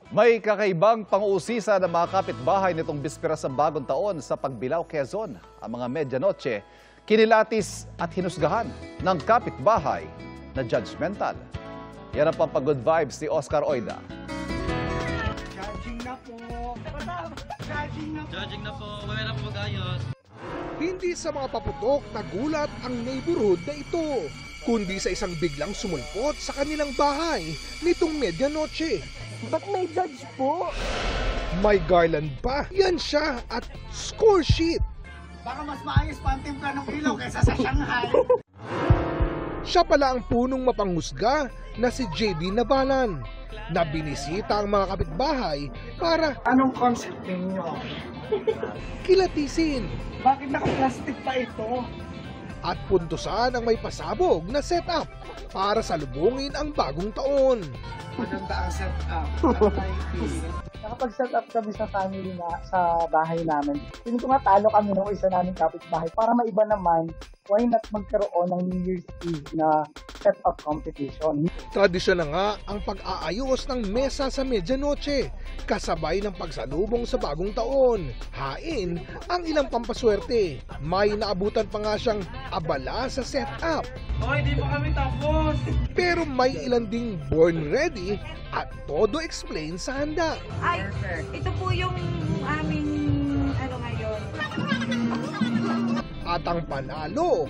May kakaibang pang-uusisa ng mga kapitbahay nitong bispera sa bagong taon sa Pagbilao, Quezon. Ang mga medianoche, kinilatis at hinusgahan ng kapitbahay na judgmental. Yan ang pampag-good vibes ni Oscar Oida. Judging na po. Judging na po. Wala po mag-ayos. Hindi sa mga paputok nagulat ang neighborhood na ito, kundi sa isang biglang sumulpot sa kanilang bahay nitong medianoche. Ba't may judge po? May garland pa. Yan siya at score sheet. Baka mas maayos pa ang timpla ng ilaw kaysa sa Shanghai. Siya pala ang punong mapanghusga na si JB Nabalan, na binisita ang mga kapitbahay para Anong concept ninyo? kilatisin Bakit naka-plastic pa ito? at puntusan ang may pasabog na setup para salubungin ang bagong taon. Maganda ang setup. Nakapag-set up kami sa family na sa bahay namin. Piling ko nga talo kami nung isa naming kapitbahay. Para maiba naman, why not magkaroon ng New Year's Eve na set-up competition? Tradisyon na nga ang pag-aayos ng mesa sa medianoche, kasabay ng pagsalubong sa bagong taon. Hain ang ilang pampaswerte. May naabutan pa nga siyang abala sa setup. Hoy, di pa kami tapos. Pero may ilan ding born ready at todo explain sa handa. Ay, ito po yung aming ngayon. At ang panalo,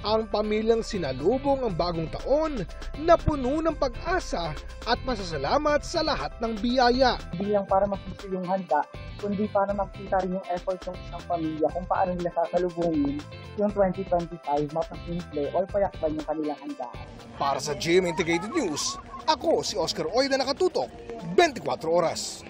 ang pamilyang sinalubong ang bagong taon na puno ng pag-asa at masasalamat sa lahat ng biyaya. Hindi lang para makita yung handa, kundi para makita rin yung effort ng isang pamilya kung paano nila sasalubungin yung 2025, mapasimple o payakban yung kanilang handaan. Para sa GMA Integrated News, ako si Oscar Oida, nakatutok 24 oras.